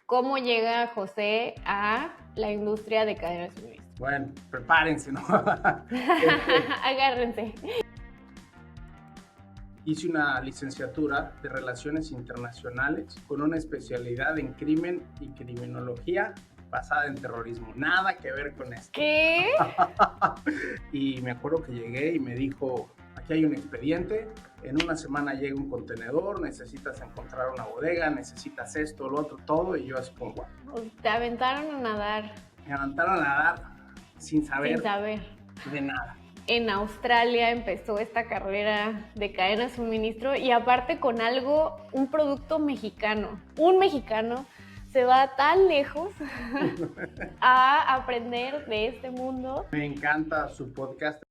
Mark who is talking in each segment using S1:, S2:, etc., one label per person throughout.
S1: ¿Cómo llega José a la industria de cadena de suministro?
S2: Bueno, prepárense, ¿no?
S1: Agárrense.
S2: Hice una licenciatura de Relaciones Internacionales con una especialidad en crimen y criminología basada en terrorismo. Nada que ver con esto.
S1: ¿Qué?
S2: Y me acuerdo que llegué y me dijo, aquí hay un expediente, en una semana llega un contenedor, necesitas encontrar una bodega, necesitas esto, lo otro, todo. Y yo así como, wow.
S1: Te aventaron a nadar.
S2: Me aventaron a nadar sin saber de nada.
S1: En Australia empezó esta carrera de cadena de suministro y aparte con un producto mexicano. Un mexicano se va tan lejos a aprender de este mundo.
S2: Me encanta su podcast.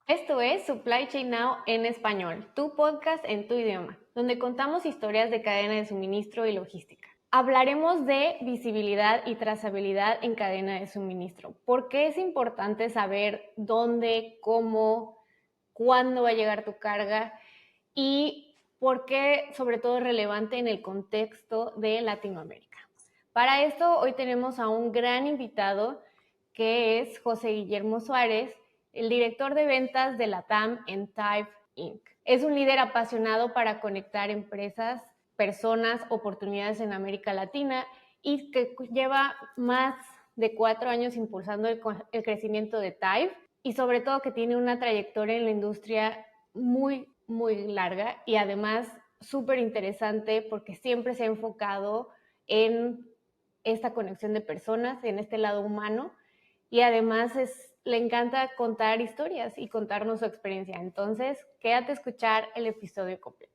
S1: Esto es Supply Chain Now en español, tu podcast en tu idioma, donde contamos historias de cadena de suministro y logística. Hablaremos de visibilidad y trazabilidad en cadena de suministro. ¿Por qué es importante saber dónde, cómo, cuándo va a llegar tu carga? Y por qué, sobre todo, es relevante en el contexto de Latinoamérica. Para esto, hoy tenemos a un gran invitado que es José Guillermo Suárez, el director de ventas de LATAM en Tive Inc. Es un líder apasionado para conectar empresas, personas, oportunidades en América Latina y que lleva más de 4 años impulsando el crecimiento de Tive y sobre todo que tiene una trayectoria en la industria muy larga y además súper interesante porque siempre se ha enfocado en esta conexión de personas, en este lado humano y además le encanta contar historias y contarnos su experiencia. Entonces, quédate a escuchar el episodio completo.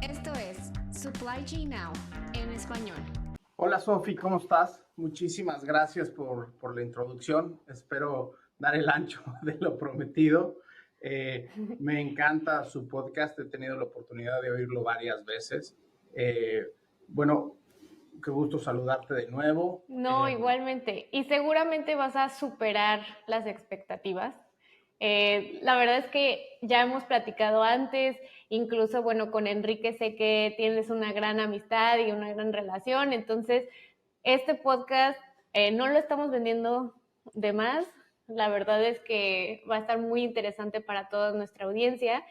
S1: Esto es Supply Chain Now en español.
S2: Hola Sofi, ¿cómo estás? Muchísimas gracias por la introducción. Espero dar el ancho de lo prometido. Me encanta su podcast, he tenido la oportunidad de oírlo varias veces. Bueno, qué gusto saludarte de nuevo.
S1: No, igualmente. Y seguramente vas a superar las expectativas. La verdad es que ya hemos platicado antes, incluso, bueno, con Enrique sé que tienes una gran amistad y una gran relación, entonces este podcast no lo estamos vendiendo de más, la verdad es que va a estar muy interesante para toda nuestra audiencia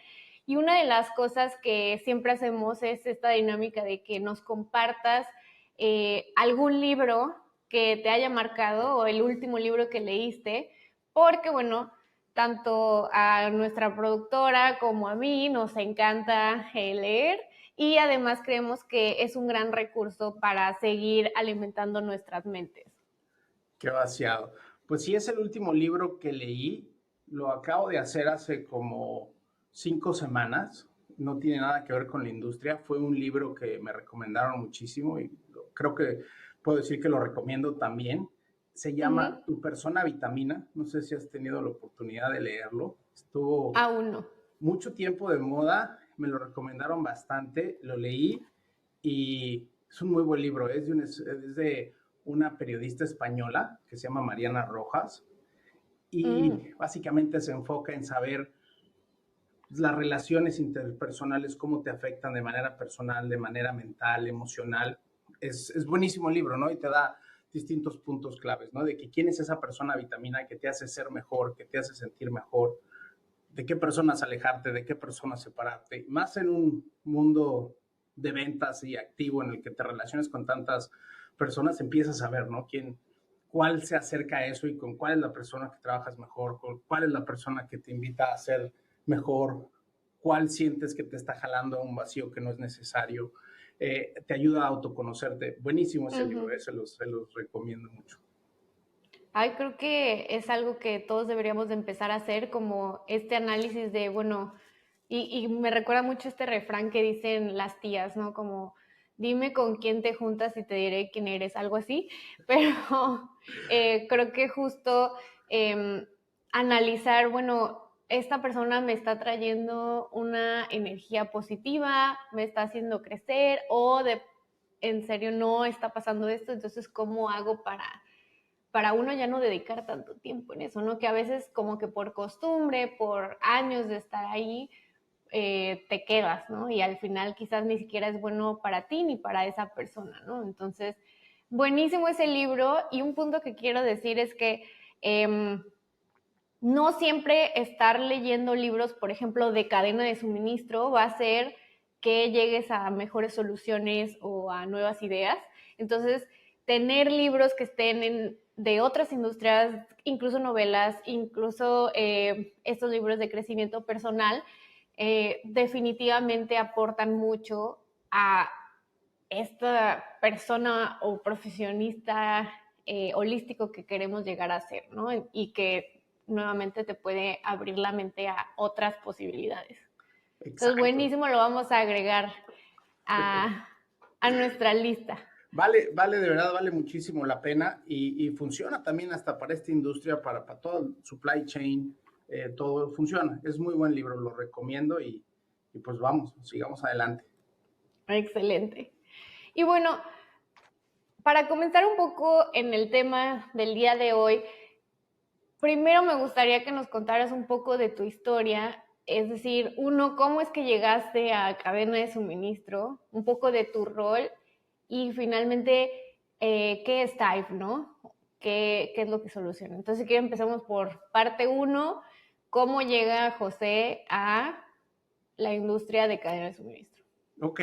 S1: y una de las cosas que siempre hacemos es esta dinámica de que nos compartas algún libro que te haya marcado o el último libro que leíste, porque bueno, tanto a nuestra productora como a mí nos encanta leer y además creemos que es un gran recurso para seguir alimentando nuestras mentes.
S2: Qué vaciado. Pues sí, es el último libro que leí. Lo acabo de hacer hace como 5 semanas. No tiene nada que ver con la industria. Fue un libro que me recomendaron muchísimo y creo que puedo decir que lo recomiendo también. Se llama Tu persona vitamina. No sé si has tenido la oportunidad de leerlo. Estuvo
S1: Aún no.
S2: mucho tiempo de moda. Me lo recomendaron bastante. Lo leí y es un muy buen libro. Es de una periodista española que se llama Mariana Rojas y básicamente se enfoca en saber las relaciones interpersonales, cómo te afectan de manera personal, de manera mental, emocional. Es buenísimo el libro, ¿no? Y te da distintos puntos claves, ¿no? De que quién es esa persona vitamina que te hace ser mejor, que te hace sentir mejor, de qué personas alejarte, de qué personas separarte. Más en un mundo de ventas y activo en el que te relaciones con tantas personas, empiezas a ver, ¿no? Cuál se acerca a eso y con cuál es la persona que trabajas mejor, con cuál es la persona que te invita a ser mejor, cuál sientes que te está jalando a un vacío que no es necesario. Te ayuda a autoconocerte. Buenísimo ese libro, se los recomiendo mucho.
S1: Ay, creo que es algo que todos deberíamos de empezar a hacer, como este análisis de, bueno, y me recuerda mucho este refrán que dicen las tías, ¿no? Como, dime con quién te juntas y te diré quién eres, algo así, pero creo que justo analizar, bueno, esta persona me está trayendo una energía positiva, me está haciendo crecer o en serio no está pasando esto, entonces ¿cómo hago para uno ya no dedicar tanto tiempo en eso, ¿no? Que a veces como que por costumbre, por años de estar ahí, te quedas, ¿no? Y al final quizás ni siquiera es bueno para ti ni para esa persona, ¿no? Entonces, buenísimo ese libro, y un punto que quiero decir es que no siempre estar leyendo libros, por ejemplo, de cadena de suministro va a hacer que llegues a mejores soluciones o a nuevas ideas. Entonces, tener libros que estén de otras industrias, incluso novelas, incluso estos libros de crecimiento personal, definitivamente aportan mucho a esta persona o profesionista holístico que queremos llegar a ser, ¿no? Y que nuevamente te puede abrir la mente a otras posibilidades. Entonces,
S2: Exacto.
S1: buenísimo, lo vamos a agregar a nuestra lista.
S2: Vale, de verdad, vale muchísimo la pena y funciona también hasta para esta industria, para todo el supply chain, todo funciona. Es muy buen libro, lo recomiendo y pues vamos, sigamos adelante.
S1: Excelente. Y bueno, para comenzar un poco en el tema del día de hoy, primero me gustaría que nos contaras un poco de tu historia, es decir, uno, cómo es que llegaste a cadena de suministro, un poco de tu rol y finalmente, ¿qué es Tive, no? ¿Qué es lo que soluciona? Entonces, si quiero, empezamos por parte uno, ¿cómo llega José a la industria de cadena de suministro?
S2: Ok,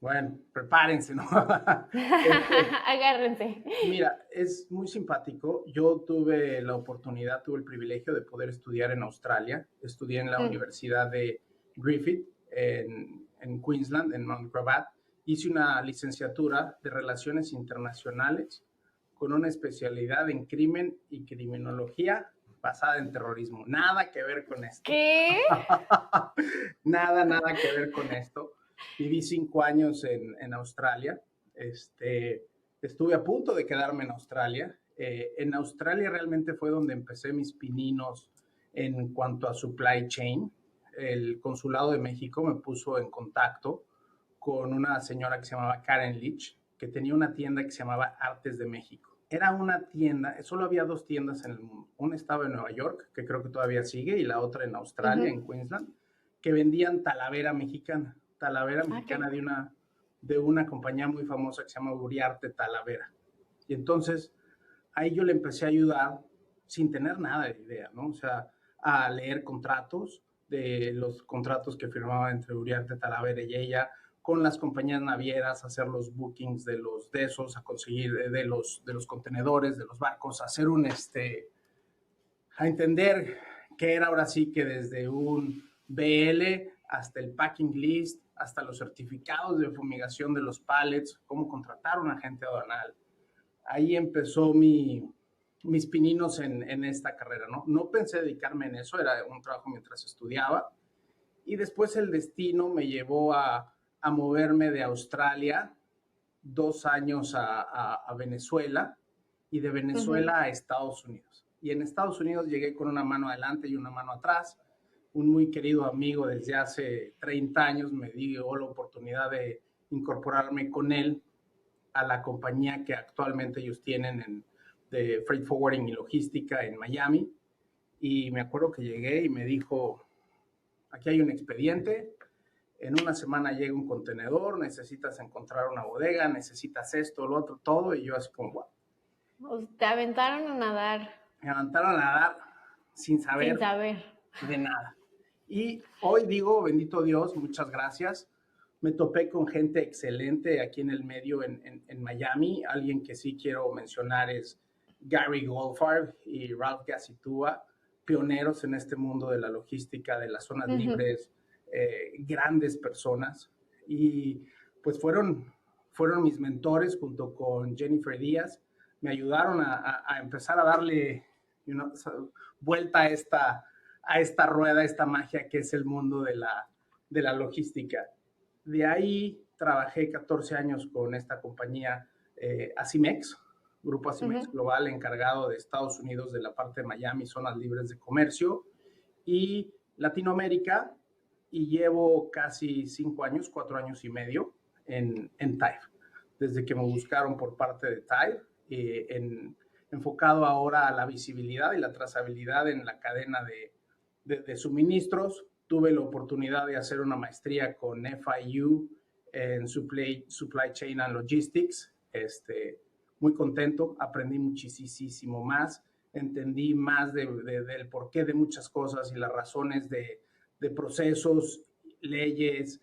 S2: bueno, prepárense, ¿no? Este,
S1: Agárrense.
S2: Mira, es muy simpático. Yo tuve la oportunidad, tuve el privilegio de poder estudiar en Australia. Estudié en la Universidad de Griffith en Queensland, en Mount Gravatt. Hice una licenciatura de Relaciones Internacionales con una especialidad en crimen y criminología basada en terrorismo. Nada que ver con esto.
S1: ¿Qué?
S2: Nada que ver con esto. Viví 5 años en Australia. Estuve a punto de quedarme en Australia. En Australia realmente fue donde empecé mis pininos en cuanto a supply chain. El consulado de México me puso en contacto con una señora que se llamaba Karen Leach, que tenía una tienda que se llamaba Artes de México. Era una tienda, solo había 2 tiendas en el mundo. Una estaba en Nueva York, que creo que todavía sigue, y la otra en Australia, en Queensland, que vendían talavera mexicana. Talavera mexicana de una compañía muy famosa que se llama Uriarte Talavera. Y entonces ahí yo le empecé a ayudar sin tener nada de idea, ¿no? O sea, a leer contratos, de los contratos que firmaba entre Uriarte Talavera y ella, con las compañías navieras, hacer los bookings de esos, a conseguir de los contenedores, de los barcos, hacer a entender que era ahora sí que desde un BL hasta el packing list, hasta los certificados de fumigación de los pallets, cómo contratar a un agente aduanal. Ahí empezó mis pininos en esta carrera, ¿no? No pensé dedicarme en eso, era un trabajo mientras estudiaba. Y después el destino me llevó a moverme de Australia 2 años a Venezuela y de Venezuela a Estados Unidos. Y en Estados Unidos llegué con una mano adelante y una mano atrás. Un muy querido amigo desde hace 30 años me dio la oportunidad de incorporarme con él a la compañía que actualmente ellos tienen de freight forwarding y logística en Miami. Y me acuerdo que llegué y me dijo, aquí hay un expediente, en una semana llega un contenedor, necesitas encontrar una bodega, necesitas esto, lo otro, todo, y yo así como, wow.
S1: Te aventaron a nadar.
S2: Me aventaron a nadar sin saber de nada. Y hoy digo, bendito Dios, muchas gracias. Me topé con gente excelente aquí en el medio en Miami. Alguien que sí quiero mencionar es Gary Goldfarb y Ralph Gassitúa, pioneros en este mundo de la logística, de las zonas libres, grandes personas. Y pues fueron mis mentores junto con Jennifer Díaz. Me ayudaron a empezar a darle vuelta a esta rueda, a esta magia que es el mundo de la logística. De ahí trabajé 14 años con esta compañía Asimex, Grupo Asimex Global, encargado de Estados Unidos, de la parte de Miami, zonas libres de comercio, y Latinoamérica, y llevo casi 5 años, 4 años y medio en Tive. desde que me buscaron por parte de Tive, enfocado ahora a la visibilidad y la trazabilidad en la cadena de suministros. Tuve la oportunidad de hacer una maestría con FIU en Supply Chain and Logistics. Muy contento, aprendí muchísimo más, entendí más del porqué de muchas cosas y las razones de procesos, leyes,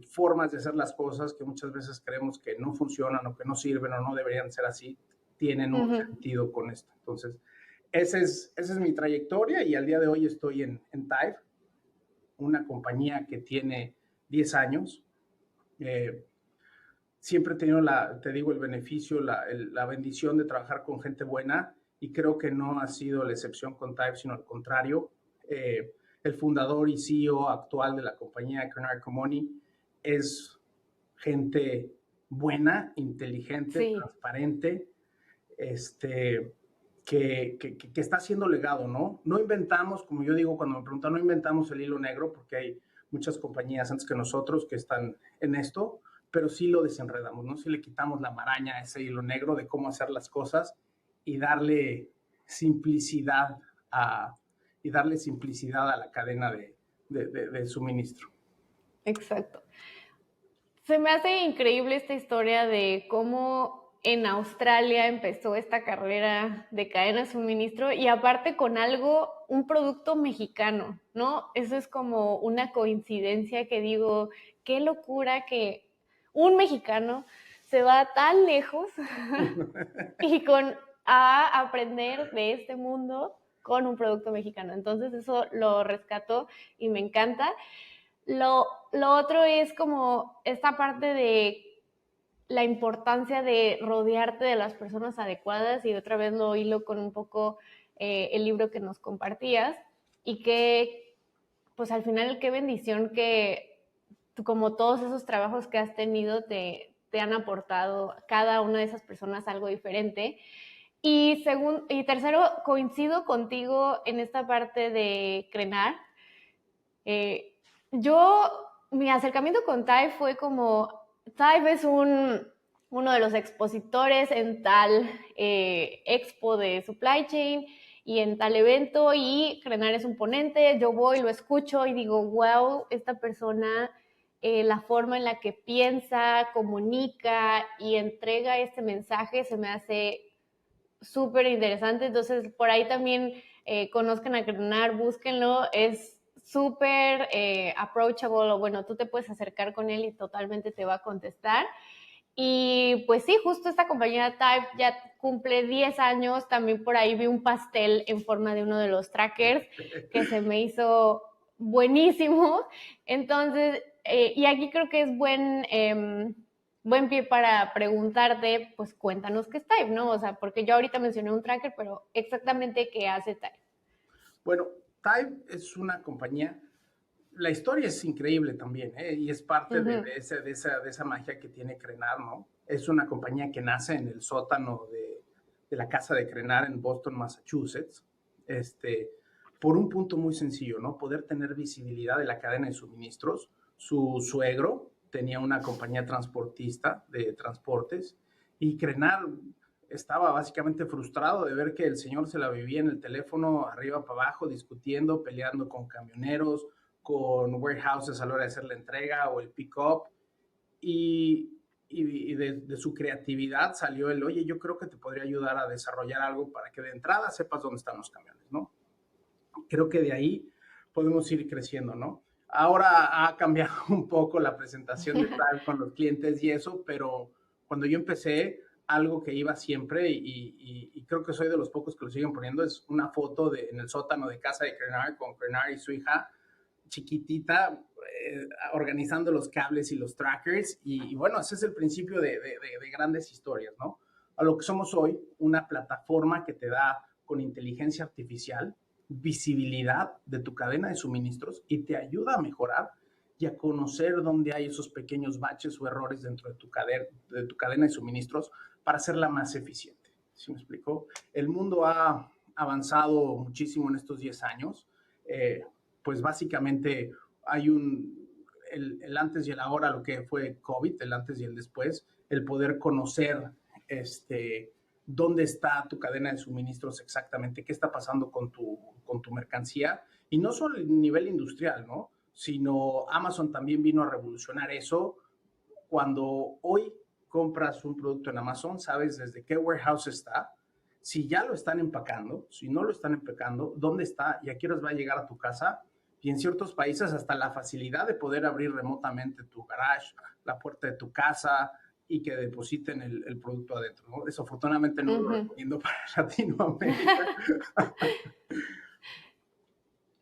S2: formas de hacer las cosas que muchas veces creemos que no funcionan o que no sirven o no deberían ser así, tienen un sentido con esto. Entonces, esa es mi trayectoria y al día de hoy estoy en Tive, una compañía que tiene 10 años. Siempre he tenido, el beneficio, la bendición de trabajar con gente buena y creo que no ha sido la excepción con Tive, sino al contrario. El fundador y CEO actual de la compañía, Bernard Comoni, es gente buena, inteligente, transparente, que está haciendo legado, ¿no? No inventamos, como yo digo cuando me preguntan, no inventamos el hilo negro, porque hay muchas compañías antes que nosotros que están en esto, pero sí lo desenredamos, ¿no? Sí le quitamos la maraña a ese hilo negro de cómo hacer las cosas y darle simplicidad a la cadena de suministro.
S1: Exacto. Se me hace increíble esta historia de cómo en Australia empezó esta carrera de cadena de suministro y aparte con un producto mexicano, ¿no? Eso es como una coincidencia que digo, qué locura que un mexicano se va tan lejos y a aprender de este mundo con un producto mexicano. Entonces eso lo rescato y me encanta. Lo otro es como esta parte de la importancia de rodearte de las personas adecuadas y otra vez lo hilo con un poco el libro que nos compartías y que pues al final qué bendición que como todos esos trabajos que has tenido te han aportado cada una de esas personas algo diferente. Y tercero, coincido contigo en esta parte de crenar. Mi acercamiento con Tive fue como, Tive es uno de los expositores en tal expo de supply chain y en tal evento y Crenar es un ponente, yo voy, lo escucho y digo, wow, esta persona, la forma en la que piensa, comunica y entrega este mensaje se me hace súper interesante. Entonces, por ahí también conozcan a Crenar, búsquenlo, es súper approachable, o bueno, tú te puedes acercar con él y totalmente te va a contestar. Y pues sí, justo esta compañía Tive ya cumple 10 años, también por ahí vi un pastel en forma de uno de los trackers que se me hizo buenísimo. Entonces, y aquí creo que es buen pie para preguntarte, pues cuéntanos qué es Tive, ¿no? O sea, porque yo ahorita mencioné un tracker, pero exactamente qué hace Tive.
S2: Bueno, Tive es una compañía, la historia es increíble también, y es parte de esa magia que tiene Crenar, ¿no? Es una compañía que nace en el sótano de la casa de Crenar en Boston, Massachusetts, por un punto muy sencillo, ¿no? Poder tener visibilidad de la cadena de suministros. Su suegro tenía una compañía transportista de transportes y Crenar estaba básicamente frustrado de ver que el señor se la vivía en el teléfono arriba para abajo, discutiendo, peleando con camioneros, con warehouses a la hora de hacer la entrega o el pick-up. Y de su creatividad salió el, oye, yo creo que te podría ayudar a desarrollar algo para que de entrada sepas dónde están los camiones, ¿no? Creo que de ahí podemos ir creciendo, ¿no? Ahora ha cambiado un poco la presentación de tal con los clientes y eso, pero cuando yo empecé, algo que iba siempre y creo que soy de los pocos que lo siguen poniendo, es una foto en el sótano de casa de Crenar con Crenar y su hija chiquitita, organizando los cables y los trackers y bueno, ese es el principio de grandes historias, ¿no? A lo que somos hoy, una plataforma que te da con inteligencia artificial visibilidad de tu cadena de suministros y te ayuda a mejorar y a conocer dónde hay esos pequeños baches o errores dentro de tu cadena de suministros para hacerla más eficiente. ¿Sí me explico? El mundo ha avanzado muchísimo en estos 10 años. Pues básicamente hay el antes y el ahora, lo que fue COVID, el antes y el después. el poder conocer dónde está tu cadena de suministros exactamente, qué está pasando con tu mercancía, y no solo a nivel industrial, ¿no? Sino Amazon también vino a revolucionar eso. Cuando hoy compras un producto en Amazon, sabes desde qué warehouse está, si ya lo están empacando, si no lo están empacando, dónde está y a qué horas va a llegar a tu casa. Y en ciertos países hasta la facilidad de poder abrir remotamente tu garage, la puerta de tu casa y que depositen el producto adentro, ¿no? Desafortunadamente no lo recomiendo para Latinoamérica.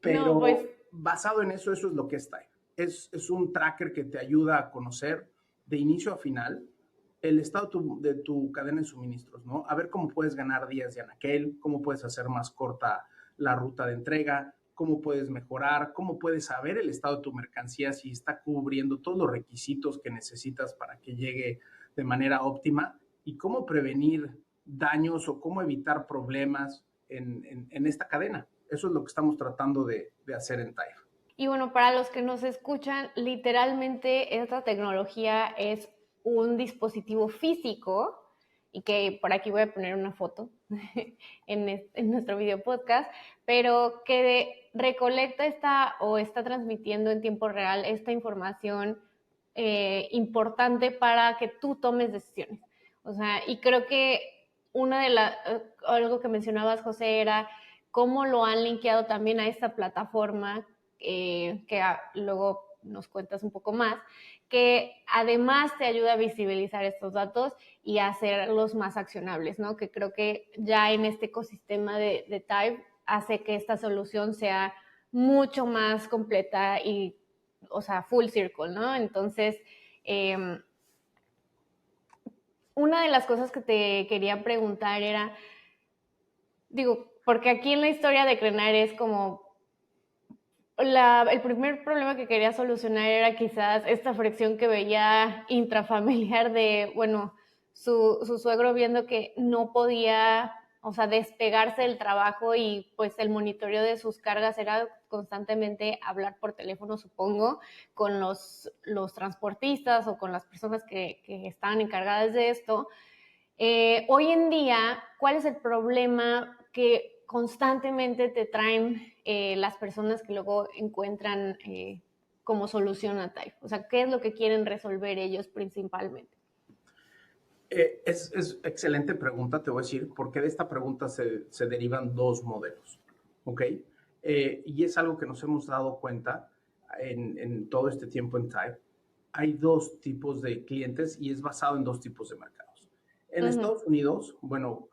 S1: No, pues
S2: Pero basado en eso, eso es lo que está. Es un tracker que te ayuda a conocer de inicio a final el estado de tu cadena de suministros, ¿no? A ver cómo puedes ganar días de anaquel, cómo puedes hacer más corta la ruta de entrega, cómo puedes mejorar, cómo puedes saber el estado de tu mercancía, si está cubriendo todos los requisitos que necesitas para que llegue de manera óptima y cómo prevenir daños o cómo evitar problemas en esta cadena. Eso es lo que estamos tratando de hacer en Tive.
S1: Y bueno, para los que nos escuchan, literalmente esta tecnología es un dispositivo físico, y que por aquí voy a poner una foto en nuestro video podcast, pero que recolecta o está transmitiendo en tiempo real esta información importante para que tú tomes decisiones. O sea, y creo que algo que mencionabas, José, era cómo lo han linkeado también a esta plataforma, luego nos cuentas un poco más, que además te ayuda a visibilizar estos datos y a hacerlos más accionables, ¿no? Que creo que ya en este ecosistema de Tive hace que esta solución sea mucho más completa y, o sea, full circle, ¿no? Entonces, una de las cosas que te quería preguntar era, digo, porque aquí en la historia de Crenar es como el primer problema que quería solucionar era quizás esta fricción que veía intrafamiliar de, bueno, su suegro viendo que no podía, o sea, despegarse del trabajo, y pues el monitoreo de sus cargas era constantemente hablar por teléfono, supongo, con los transportistas o con las personas que estaban encargadas de esto. Hoy en día, ¿cuál es el problema que constantemente te traen las personas que luego encuentran como solución a Tive? O sea, ¿qué es lo que quieren resolver ellos principalmente?
S2: Es excelente pregunta, te voy a decir, porque de esta pregunta se derivan dos modelos, ¿ok? Y es algo que nos hemos dado cuenta en todo este tiempo en Tive. Hay dos tipos de clientes y es basado en dos tipos de mercados. En Estados Unidos, bueno,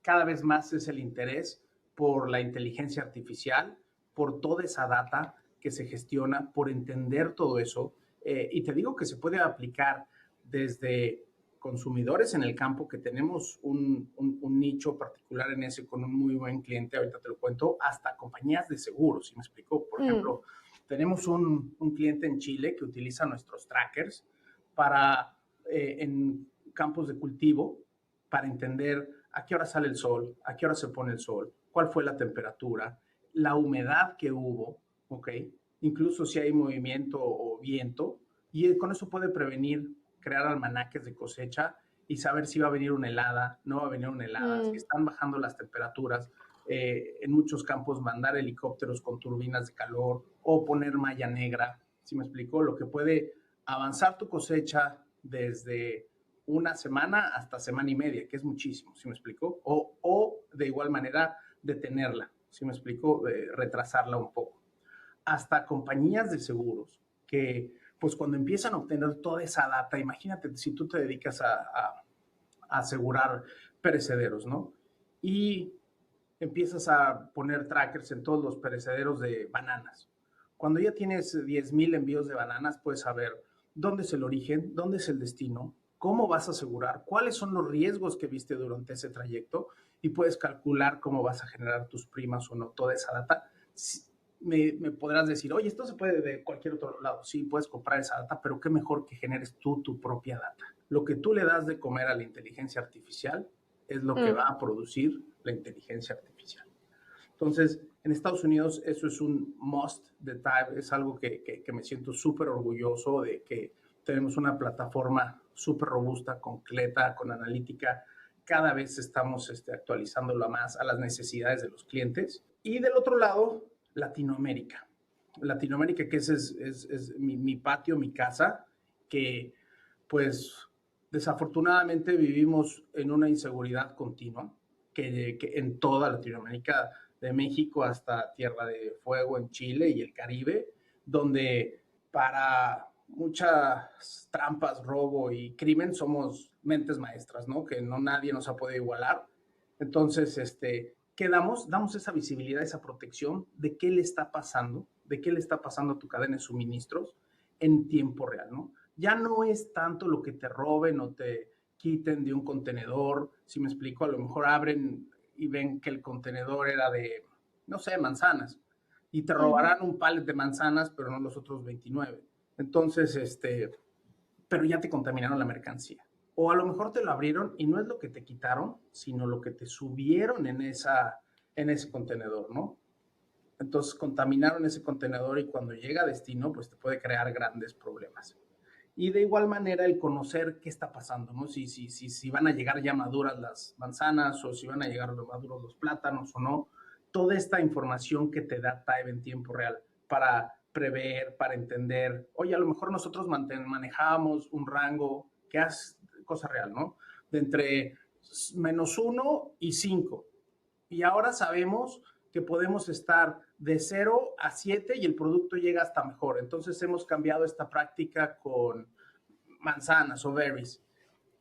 S2: cada vez más es el interés por la inteligencia artificial, por toda esa data que se gestiona, por entender todo eso. Y te digo que se puede aplicar desde consumidores en el campo, que tenemos un nicho particular en ese con un muy buen cliente, ahorita te lo cuento, hasta compañías de seguros, ¿sí me explico? Por ejemplo, tenemos un cliente en Chile que utiliza nuestros trackers para, en campos de cultivo, para entender a qué hora sale el sol, a qué hora se pone el sol, cuál fue la temperatura, la humedad que hubo, ¿ok? Incluso si hay movimiento o viento, y con eso puede prevenir, crear almanaques de cosecha y saber si va a venir una helada, no va a venir una helada, si están bajando las temperaturas. En muchos campos mandar helicópteros con turbinas de calor o poner malla negra, ¿sí me explico? Lo que puede avanzar tu cosecha desde una semana hasta semana y media, que es muchísimo, ¿sí me explico? O de igual manera detenerla, ¿sí me explico? Retrasarla un poco. Hasta compañías de seguros que, pues cuando empiezan a obtener toda esa data, imagínate si tú te dedicas a asegurar perecederos, ¿no? Y empiezas a poner trackers en todos los perecederos de bananas. Cuando ya tienes 10,000 envíos de bananas, puedes saber dónde es el origen, dónde es el destino, cómo vas a asegurar, cuáles son los riesgos que viste durante ese trayecto, y puedes calcular cómo vas a generar tus primas o no, toda esa data. Me podrás decir, oye, esto se puede de cualquier otro lado. Sí, puedes comprar esa data, pero qué mejor que generes tú tu propia data. Lo que tú le das de comer a la inteligencia artificial es lo que va a producir la inteligencia artificial. Entonces, en Estados Unidos eso es un must de Tive, es algo que me siento súper orgulloso de que Tenemos una plataforma súper robusta, completa, con analítica. Cada vez estamos actualizándola más a las necesidades de los clientes. Y del otro lado, Latinoamérica. Latinoamérica, que es mi patio, mi casa, que pues desafortunadamente vivimos en una inseguridad continua, que en toda Latinoamérica, de México hasta Tierra de Fuego en Chile y el Caribe, donde para muchas trampas, robo y crimen somos mentes maestras, ¿no? Que no nadie nos ha podido igualar. Entonces, ¿qué damos? Damos esa visibilidad, esa protección de qué le está pasando, de qué le está pasando a tu cadena de suministros en tiempo real, ¿no? Ya no es tanto lo que te roben o te quiten de un contenedor, si me explico, a lo mejor abren y ven que el contenedor era de, no sé, manzanas, y te robarán un pallet de manzanas, pero no los otros 29. Entonces, pero ya te contaminaron la mercancía. O a lo mejor te lo abrieron y no es lo que te quitaron, sino lo que te subieron en ese contenedor, ¿no? Entonces contaminaron ese contenedor y cuando llega a destino, pues te puede crear grandes problemas. Y de igual manera el conocer qué está pasando, ¿no? Si van a llegar ya maduras las manzanas o si van a llegar maduros los plátanos o no. Toda esta información que te da Tive en tiempo real para prever, para entender. Oye, a lo mejor nosotros manejábamos un rango que es cosa real, ¿no? De entre -1 y 5. Y ahora sabemos que podemos estar de 0 a 7 y el producto llega hasta mejor. Entonces hemos cambiado esta práctica con manzanas o berries.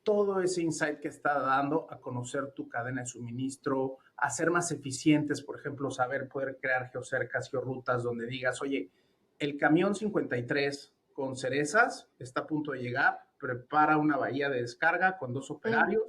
S2: Todo ese insight que está dando a conocer tu cadena de suministro, a ser más eficientes, por ejemplo, saber poder crear geocercas, georrutas donde digas, oye, el camión 53 con cerezas está a punto de llegar, prepara una bahía de descarga con 2 operarios,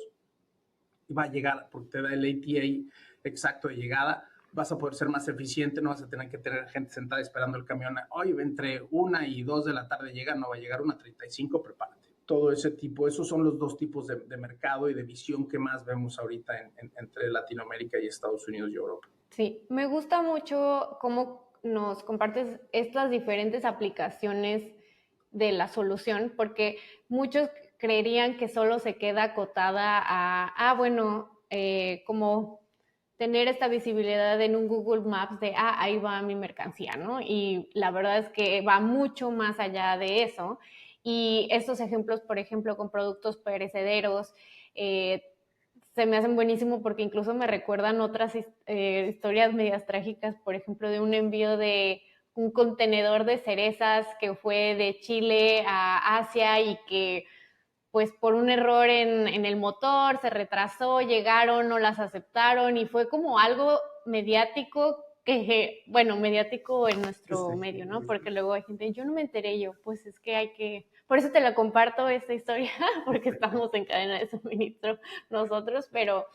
S2: y va a llegar, porque te da el ATA exacto de llegada, vas a poder ser más eficiente, no vas a tener que tener gente sentada esperando el camión. Hoy entre 1 y 2 de la tarde llega, no va a llegar 1:35, prepárate. Todo ese tipo, esos son los dos tipos de mercado y de visión que más vemos ahorita entre Latinoamérica y Estados Unidos y Europa.
S1: Sí, me gusta mucho cómo nos compartes estas diferentes aplicaciones de la solución, porque muchos creerían que solo se queda acotada a bueno, como tener esta visibilidad en un Google Maps de, ahí va mi mercancía, ¿no? Y la verdad es que va mucho más allá de eso. Y estos ejemplos, por ejemplo, con productos perecederos, se me hacen buenísimo porque incluso me recuerdan otras historias medias trágicas, por ejemplo, de un envío de un contenedor de cerezas que fue de Chile a Asia y que pues por un error en el motor se retrasó, llegaron, no las aceptaron y fue como algo mediático que, bueno, mediático en nuestro medio, ¿no? Porque luego hay gente, yo no me enteré, yo, pues es que hay que, por eso te la comparto esta historia, porque estamos en cadena de suministro nosotros, pero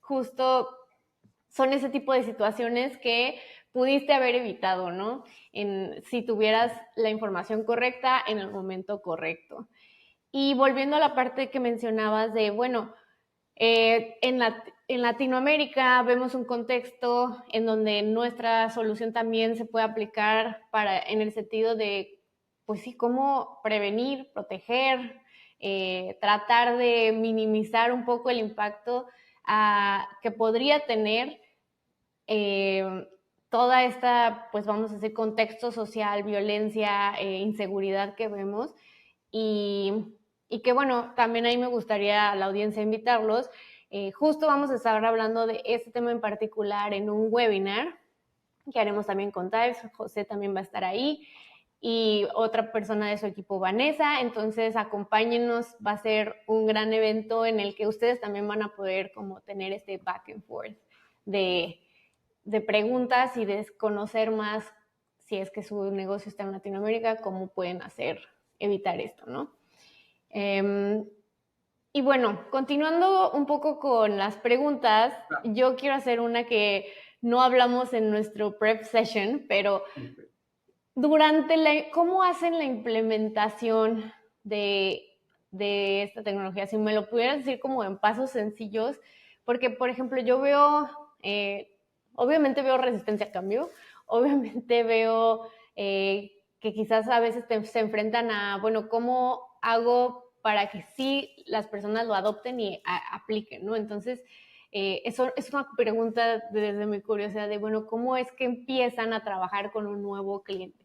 S1: justo son ese tipo de situaciones que pudiste haber evitado, ¿no? Si tuvieras la información correcta en el momento correcto. Y volviendo a la parte que mencionabas de, bueno, en Latinoamérica vemos un contexto en donde nuestra solución también se puede aplicar en el sentido de, pues sí, cómo prevenir, proteger, tratar de minimizar un poco el impacto que podría tener toda esta, pues vamos a decir, contexto social, violencia, inseguridad que vemos. Y que bueno, también ahí me gustaría a la audiencia invitarlos. Justo vamos a estar hablando de este tema en particular en un webinar que haremos también con Tives. José también va a estar ahí y otra persona de su equipo, Vanessa. Entonces acompáñenos, va a ser un gran evento en el que ustedes también van a poder como tener este back and forth de preguntas y de conocer más, si es que su negocio está en Latinoamérica, cómo pueden evitar esto, ¿no? Y bueno, continuando un poco con las preguntas, yo quiero hacer una que no hablamos en nuestro prep session, pero ¿cómo hacen la implementación de esta tecnología? Si me lo pudieras decir como en pasos sencillos, porque, por ejemplo, yo veo, obviamente veo resistencia a cambio, obviamente veo que quizás a veces se enfrentan a, bueno, ¿cómo hago para que sí las personas lo adopten y apliquen, ¿no? Entonces, eso es una pregunta desde mi curiosidad de, bueno, ¿cómo es que empiezan a trabajar con un nuevo cliente?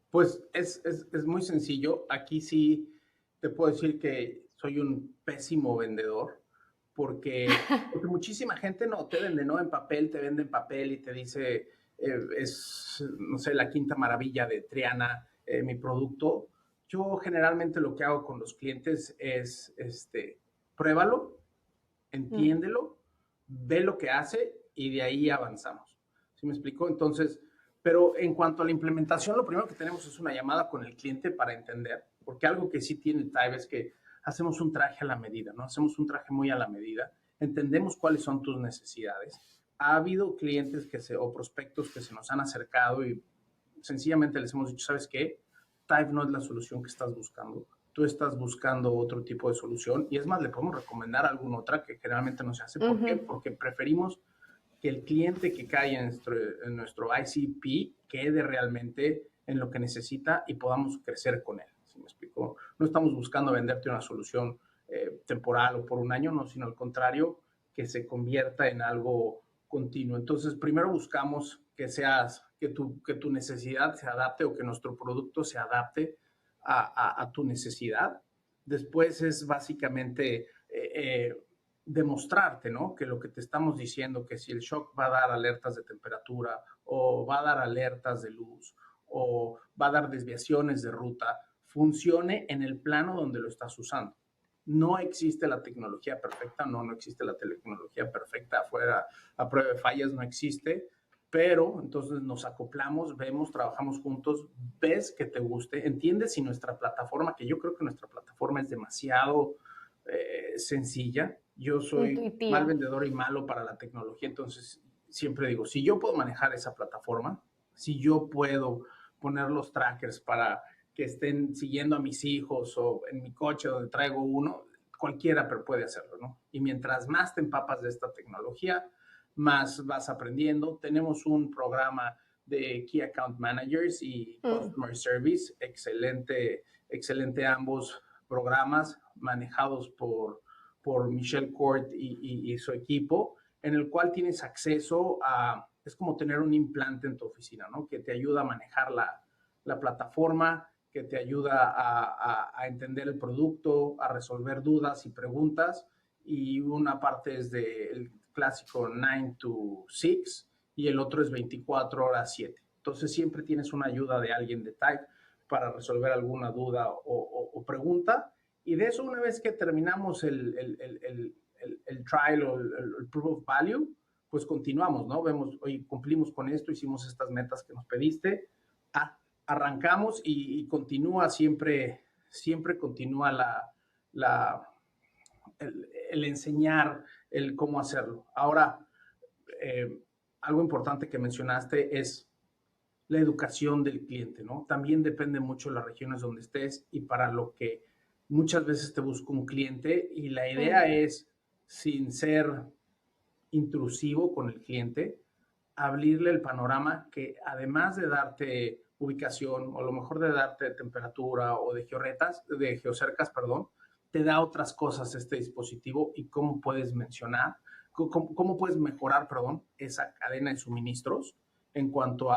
S2: Pues es muy sencillo. Aquí sí te puedo decir que soy un pésimo vendedor porque muchísima gente no te vende, ¿no? En papel, te vende en papel y te dice, es, no sé, la quinta maravilla de Triana, mi producto. Yo generalmente lo que hago con los clientes es, pruébalo, entiéndelo, ve lo que hace y de ahí avanzamos. ¿Sí me explico? Entonces, pero en cuanto a la implementación, lo primero que tenemos es una llamada con el cliente para entender, porque algo que sí tiene Tive es que hacemos un traje a la medida, ¿no? Hacemos un traje muy a la medida, entendemos cuáles son tus necesidades. Ha habido clientes o prospectos que se nos han acercado y sencillamente les hemos dicho, ¿sabes qué? Tive no es la solución que estás buscando. Tú estás buscando otro tipo de solución y es más, le podemos recomendar alguna otra que generalmente no se hace. ¿Por qué? Porque preferimos que el cliente que cae en nuestro ICP quede realmente en lo que necesita y podamos crecer con él. ¿Sí me explico? No estamos buscando venderte una solución temporal o por un año, no, sino al contrario, que se convierta en algo continuo. Entonces, primero buscamos que tu necesidad se adapte o que nuestro producto se adapte a tu necesidad. Después es básicamente demostrarte, ¿no? Que lo que te estamos diciendo, que si el shock va a dar alertas de temperatura o va a dar alertas de luz o va a dar desviaciones de ruta, funcione en el plano donde lo estás usando. No existe la tecnología perfecta, no existe la tecnología perfecta afuera, a prueba de fallas no existe, pero entonces nos acoplamos, vemos, trabajamos juntos, ves que te guste, entiendes si nuestra plataforma, que yo creo que nuestra plataforma es demasiado sencilla. Yo soy mal
S1: Intuitiva.
S2: vendedor y malo para la tecnología, entonces siempre digo, si yo puedo manejar esa plataforma, si yo puedo poner los trackers para que estén siguiendo a mis hijos o en mi coche donde traigo uno, cualquiera pero puede hacerlo, ¿no? Y mientras más te empapas de esta tecnología, más vas aprendiendo. Tenemos un programa de Key Account Managers y Customer Service, excelente, excelente ambos programas manejados por Michelle Court y su equipo, en el cual tienes acceso a, es como tener un implante en tu oficina, ¿no? Que te ayuda a manejar la plataforma, que te ayuda a entender el producto, a resolver dudas y preguntas. Y una parte es del clásico 9 to 6 y el otro es 24 horas 7. Entonces siempre tienes una ayuda de alguien de Type para resolver alguna duda o pregunta. Y de eso, una vez que terminamos el trial o el proof of value, pues continuamos, ¿no? Vemos, oye, cumplimos con esto, hicimos estas metas que nos pediste, arrancamos y continúa siempre, siempre continúa el enseñar el cómo hacerlo. Ahora, algo importante que mencionaste es la educación del cliente, ¿no? También depende mucho de las regiones donde estés y para lo que muchas veces te busca un cliente y la idea es, sin ser intrusivo con el cliente, abrirle el panorama que además de darte ubicación o a lo mejor de darte temperatura o de geocercas, perdón, te da otras cosas este dispositivo y cómo puedes cómo puedes mejorar, perdón, esa cadena de suministros en cuanto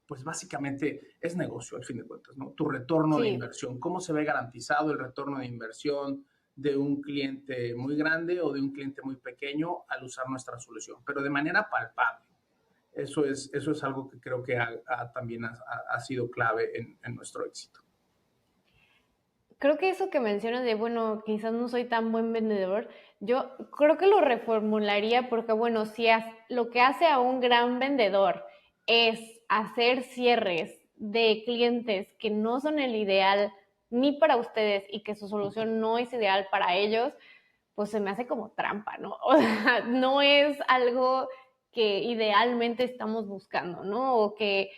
S2: pues básicamente es negocio al fin de cuentas, ¿no? Tu retorno de
S1: Sí.
S2: inversión, ¿cómo se ve garantizado el retorno de inversión de un cliente muy grande o de un cliente muy pequeño al usar nuestra solución? Pero de manera palpable. Eso es algo que creo que también ha sido clave en nuestro éxito.
S1: Creo que eso que mencionas de, bueno, quizás no soy tan buen vendedor, yo creo que lo reformularía porque, bueno, si lo que hace a un gran vendedor es hacer cierres de clientes que no son el ideal ni para ustedes y que su solución no es ideal para ellos, pues se me hace como trampa, ¿no? O sea, no es algo que idealmente estamos buscando, ¿no? O que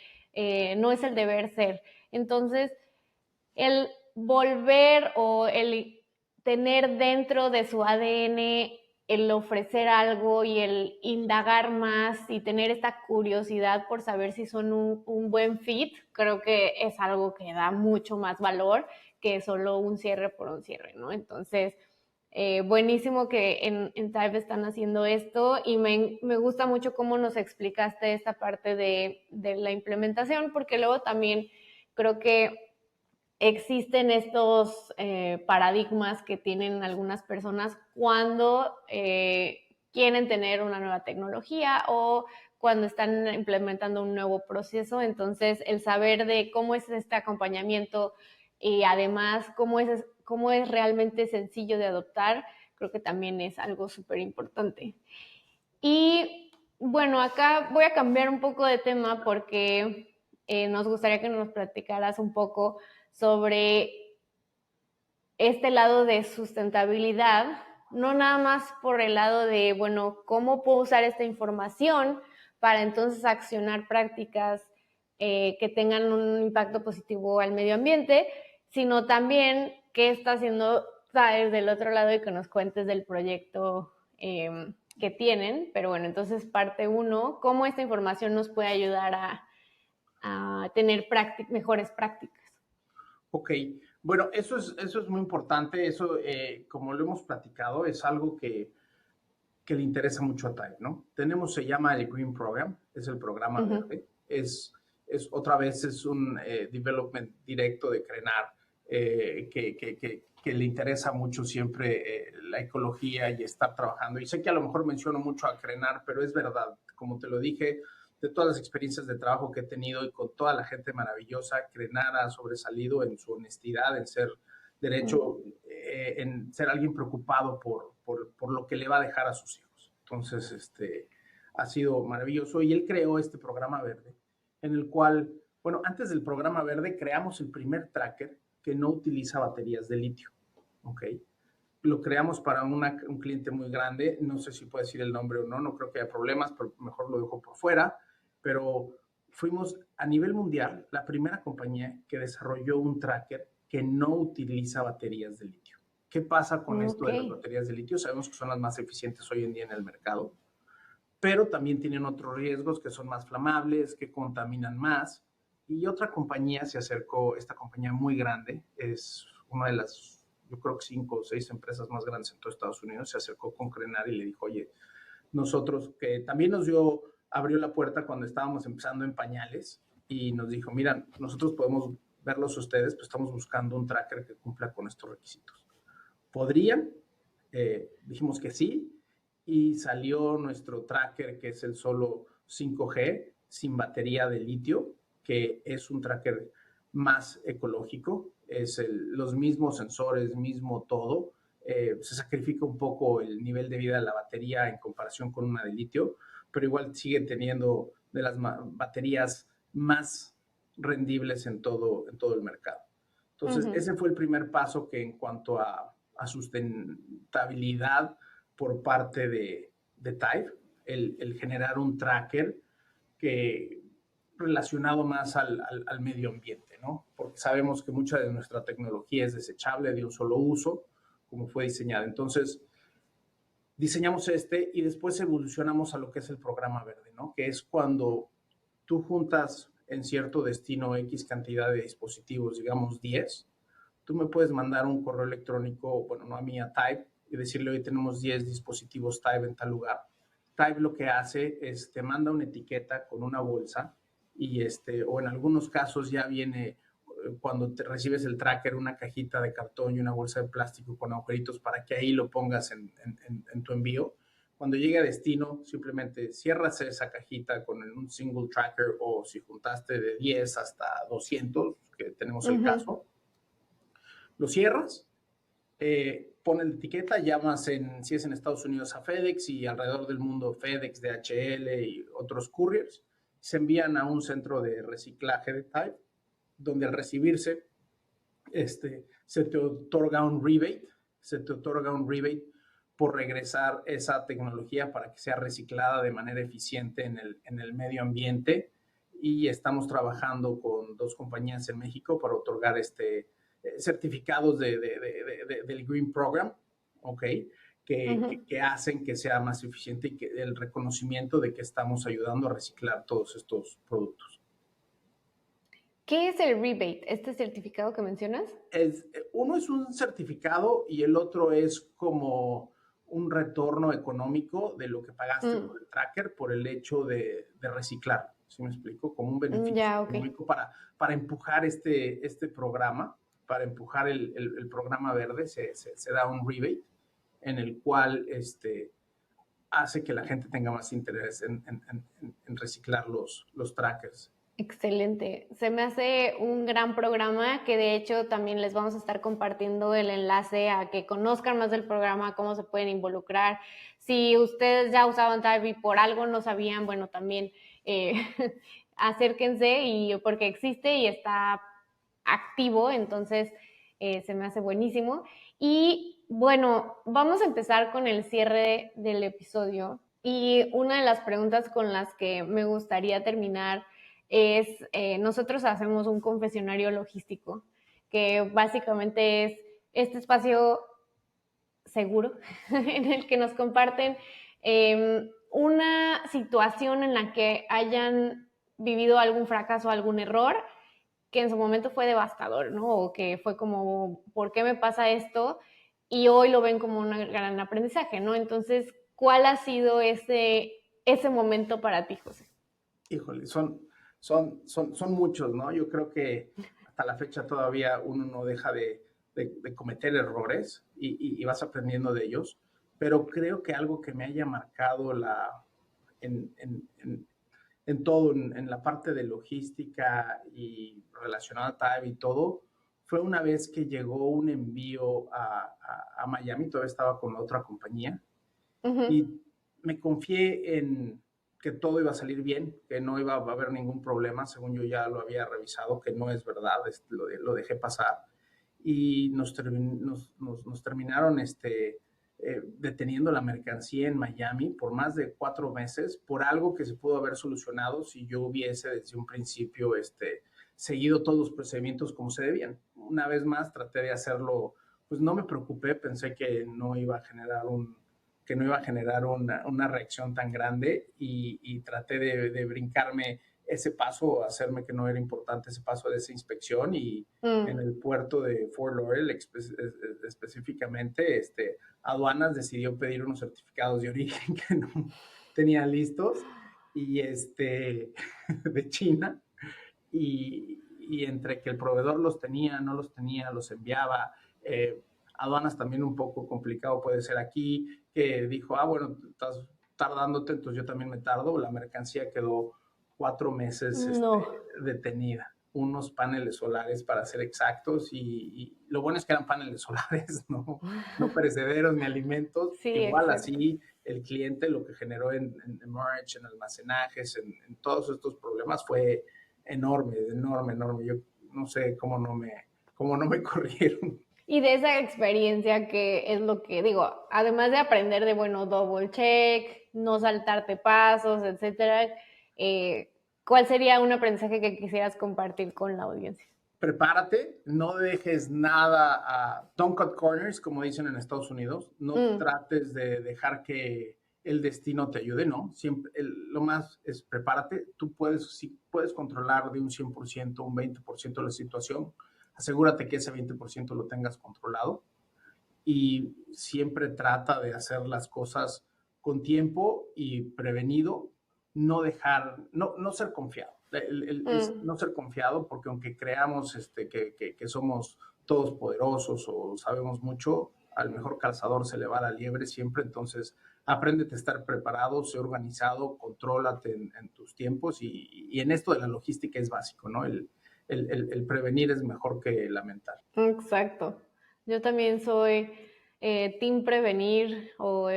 S1: no es el deber ser. Entonces, el volver o el tener dentro de su ADN el ofrecer algo y el indagar más y tener esta curiosidad por saber si son un buen fit, creo que es algo que da mucho más valor que solo un cierre por un cierre, ¿no? Entonces, buenísimo que en Tive están haciendo esto y me gusta mucho cómo nos explicaste esta parte de la implementación, porque luego también creo que existen estos paradigmas que tienen algunas personas cuando quieren tener una nueva tecnología o cuando están implementando un nuevo proceso. Entonces, el saber de cómo es este acompañamiento y además cómo es realmente sencillo de adoptar, creo que también es algo súper importante. Y bueno, acá voy a cambiar un poco de tema porque nos gustaría que nos platicaras un poco sobre este lado de sustentabilidad, no nada más por el lado de, bueno, ¿cómo puedo usar esta información para entonces accionar prácticas que tengan un impacto positivo al medio ambiente, sino también qué está haciendo Tive del otro lado y que nos cuentes del proyecto que tienen? Pero bueno, entonces parte 1, ¿cómo esta información nos puede ayudar a tener mejores prácticas?
S2: Ok, bueno, eso es muy importante. Eso, como lo hemos platicado, es algo que le interesa mucho a Tive, ¿no? Se llama el Green Program, es el programa verde. Otra vez es un development directo de Crenar, que le interesa mucho siempre la ecología y estar trabajando. Y sé que a lo mejor menciono mucho a Crenar, pero es verdad, como te lo dije, de todas las experiencias de trabajo que he tenido y con toda la gente maravillosa, Crenar ha sobresalido en su honestidad, en ser derecho, en ser alguien preocupado por lo que le va a dejar a sus hijos. Entonces, ha sido maravilloso y él creó este programa verde en el cual, bueno, antes del programa verde creamos el primer tracker que no utiliza baterías de litio, ¿ok? Lo creamos para un cliente muy grande, no sé si puedo decir el nombre o no, no creo que haya problemas, pero mejor lo dejo por fuera, pero fuimos a nivel mundial la primera compañía que desarrolló un tracker que no utiliza baterías de litio. ¿Qué pasa con esto de las baterías de litio? Sabemos que son las más eficientes hoy en día en el mercado, pero también tienen otros riesgos que son más flamables, que contaminan más. Y otra compañía se acercó, esta compañía muy grande, es una de las, yo creo que 5 o 6 empresas más grandes en todo Estados Unidos, se acercó con Crenar y le dijo, oye, nosotros, que también abrió la puerta cuando estábamos empezando en pañales y nos dijo, mira, nosotros podemos verlos ustedes, pues estamos buscando un tracker que cumpla con estos requisitos. ¿Podrían? Dijimos que sí, y salió nuestro tracker, que es el solo 5G, sin batería de litio, que es un tracker más ecológico, los mismos sensores, mismo todo. Se sacrifica un poco el nivel de vida de la batería en comparación con una de litio, pero igual sigue teniendo de las baterías más rendibles en todo el mercado. Entonces, ese fue el primer paso que en cuanto a sustentabilidad por parte de Tive, el generar un tracker que relacionado más al medio ambiente, ¿no? Porque sabemos que mucha de nuestra tecnología es desechable, de un solo uso, como fue diseñada. Entonces, diseñamos y después evolucionamos a lo que es el programa verde, ¿no? Que es cuando tú juntas en cierto destino X cantidad de dispositivos, digamos 10, tú me puedes mandar un correo electrónico, bueno, no a mí, a Tive, y decirle, hoy tenemos 10 dispositivos Tive en tal lugar. Tive lo que hace es te manda una etiqueta con una bolsa y o en algunos casos ya viene, cuando te recibes el tracker, una cajita de cartón y una bolsa de plástico con agujeritos para que ahí lo pongas en tu envío. Cuando llegue a destino, simplemente cierras esa cajita con un single tracker, o si juntaste de 10 hasta 200, que tenemos el caso, lo cierras, pones la etiqueta, llamas si es en Estados Unidos a FedEx y alrededor del mundo FedEx, DHL y otros couriers, se envían a un centro de reciclaje de Tive, donde al recibirse se te otorga un rebate por regresar esa tecnología para que sea reciclada de manera eficiente en el medio ambiente, y estamos trabajando con 2 compañías en México para otorgar certificados del Green Program, ¿ok? Que hacen que sea más eficiente y que el reconocimiento de que estamos ayudando a reciclar todos estos productos.
S1: ¿Qué es el rebate, este certificado que mencionas?
S2: Uno es un certificado y el otro es como un retorno económico de lo que pagaste por el tracker por el hecho de reciclar. ¿Sí me explico? Como un beneficio
S1: Ya, ok.
S2: económico para empujar este programa, para empujar el programa verde, se da un rebate en el cual hace que la gente tenga más interés en reciclar los trackers.
S1: Excelente. Se me hace un gran programa que de hecho también les vamos a estar compartiendo el enlace a que conozcan más del programa, cómo se pueden involucrar. Si ustedes ya usaban Tive y por algo no sabían, bueno, también eh, acérquense y porque existe y está activo, entonces se me hace buenísimo. Y bueno, vamos a empezar con el cierre del episodio y una de las preguntas con las que me gustaría terminar es, nosotros hacemos un confesionario logístico, que básicamente es este espacio seguro en el que nos comparten una situación en la que hayan vivido algún fracaso, algún error, que en su momento fue devastador, ¿no? O que fue como, ¿por qué me pasa esto? Y hoy lo ven como un gran aprendizaje, ¿no? Entonces, ¿cuál ha sido ese momento para ti, José?
S2: Híjole, son muchos, ¿no? Yo creo que hasta la fecha todavía uno no deja de cometer errores y vas aprendiendo de ellos, pero creo que algo que me haya marcado en, en, en, en todo, en la parte de logística y relacionada a TAB y todo, fue una vez que llegó un envío a Miami, todavía estaba con la otra compañía, y me confié en que todo iba a salir bien, que no iba a haber ningún problema, según yo ya lo había revisado, que no es verdad, lo dejé pasar. Y nos terminaron deteniendo la mercancía en Miami por más de 4 meses por algo que se pudo haber solucionado si yo hubiese desde un principio seguido todos los procedimientos como se debían. Una vez más traté de hacerlo, pues no me preocupé, pensé que no iba a generar una reacción tan grande y traté de brincarme ese paso, hacerme que no era importante ese paso de esa inspección y en el puerto de Fort Lauderdale específicamente, aduanas decidió pedir unos certificados de origen que no tenía listos y de China y entre que el proveedor los tenía, no los tenía, los enviaba, aduanas también un poco complicado puede ser aquí, que dijo, bueno, estás tardándote, entonces yo también me tardo, la mercancía quedó 4 meses
S1: No.
S2: detenida, unos paneles solares para ser exactos y lo bueno es que eran paneles solares, no perecederos ni alimentos,
S1: Sí,
S2: igual
S1: exacto.
S2: así el cliente lo que generó en merch, en almacenajes, en todos estos problemas fue enorme, enorme, enorme. Yo no sé cómo no me corrieron.
S1: Y de esa experiencia que es lo que digo, además de aprender de, bueno, double check, no saltarte pasos, etcétera, ¿cuál sería un aprendizaje que quisieras compartir con la audiencia?
S2: Prepárate, no dejes nada don't cut corners, como dicen en Estados Unidos, no trates de dejar que el destino te ayude, no, siempre, lo más es prepárate, si puedes controlar de un 100%, un 20% de la situación, asegúrate que ese 20% lo tengas controlado y siempre trata de hacer las cosas con tiempo y prevenido, no ser confiado. No ser confiado porque aunque creamos que somos todos poderosos o sabemos mucho, al mejor calzador se le va la liebre siempre, entonces apréndete a estar preparado, sé organizado, contrólate en tus tiempos y en esto de la logística es básico, ¿no? El prevenir es mejor que lamentar.
S1: Exacto. Yo también soy team prevenir o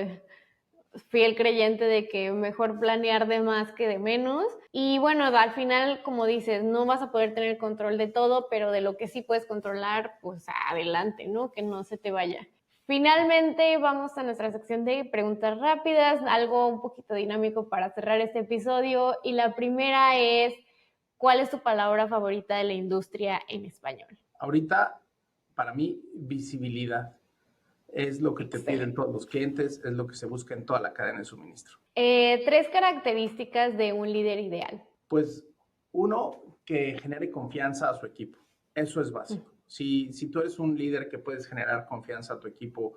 S1: fiel creyente de que mejor planear de más que de menos. Y bueno, al final, como dices, no vas a poder tener control de todo, pero de lo que sí puedes controlar, pues adelante, ¿no? Que no se te vaya. Finalmente vamos a nuestra sección de preguntas rápidas, algo un poquito dinámico para cerrar este episodio. Y la primera es, ¿cuál es tu palabra favorita de la industria en español?
S2: Ahorita, para mí, visibilidad es lo que te piden
S1: Excelente.
S2: todos los clientes, es lo que se busca en toda la cadena de suministro.
S1: 3 características de un líder ideal.
S2: Pues uno, que genere confianza a su equipo. Eso es básico. Si tú eres un líder que puedes generar confianza a tu equipo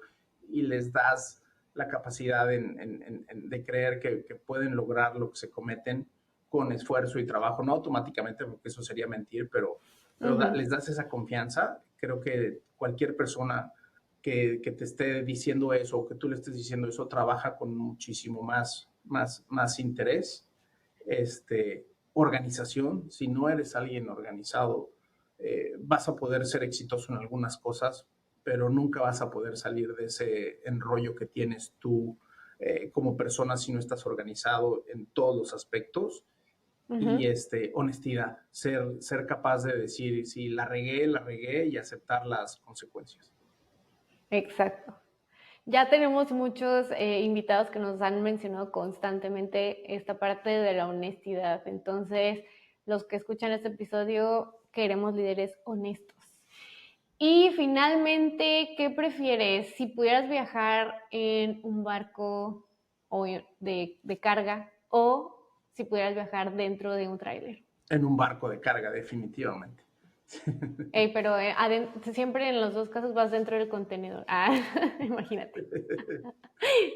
S2: y les das la capacidad de creer que pueden lograr lo que se cometen con esfuerzo y trabajo, no automáticamente, porque eso sería mentir, pero les das esa confianza, creo que cualquier persona que te esté diciendo eso o que tú le estés diciendo eso trabaja con muchísimo más interés, organización. Si no eres alguien organizado, vas a poder ser exitoso en algunas cosas, pero nunca vas a poder salir de ese enrollo que tienes tú como persona si no estás organizado en todos los aspectos. Y honestidad, ser capaz de decir si la regué y aceptar las consecuencias.
S1: Exacto. Ya tenemos muchos invitados que nos han mencionado constantemente esta parte de la honestidad. Entonces, los que escuchan este episodio, queremos líderes honestos. Y finalmente, ¿qué prefieres? Si pudieras viajar en un barco de carga o si pudieras viajar dentro de un tráiler.
S2: En un barco de carga, definitivamente.
S1: Pero siempre en los dos casos vas dentro del contenedor. Imagínate.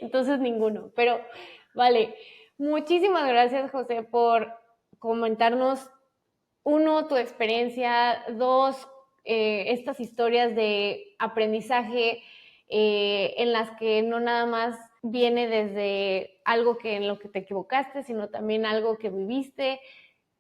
S1: Entonces ninguno. Pero vale, muchísimas gracias, José, por comentarnos, 1, tu experiencia, 2, estas historias de aprendizaje en las que no nada más viene desde algo en lo que te equivocaste, sino también algo que viviste.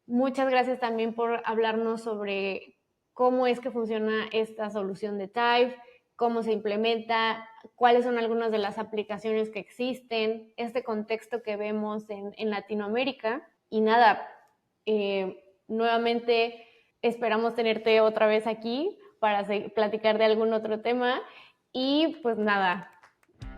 S1: Muchas gracias también por hablarnos sobre cómo es que funciona esta solución de Tive, cómo se implementa, cuáles son algunas de las aplicaciones que existen, este contexto que vemos en Latinoamérica. Y nada, nuevamente esperamos tenerte otra vez aquí para platicar de algún otro tema. Y pues nada,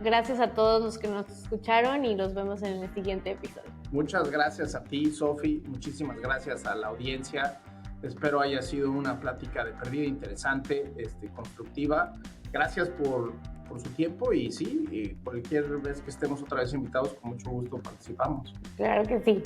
S1: gracias a todos los que nos escucharon y nos vemos en el siguiente episodio.
S2: Muchas gracias a ti, Sofi. Muchísimas gracias a la audiencia. Espero haya sido una plática de perdida interesante, constructiva. Gracias por su tiempo y sí, cualquier vez que estemos otra vez invitados, con mucho gusto participamos.
S1: Claro que sí.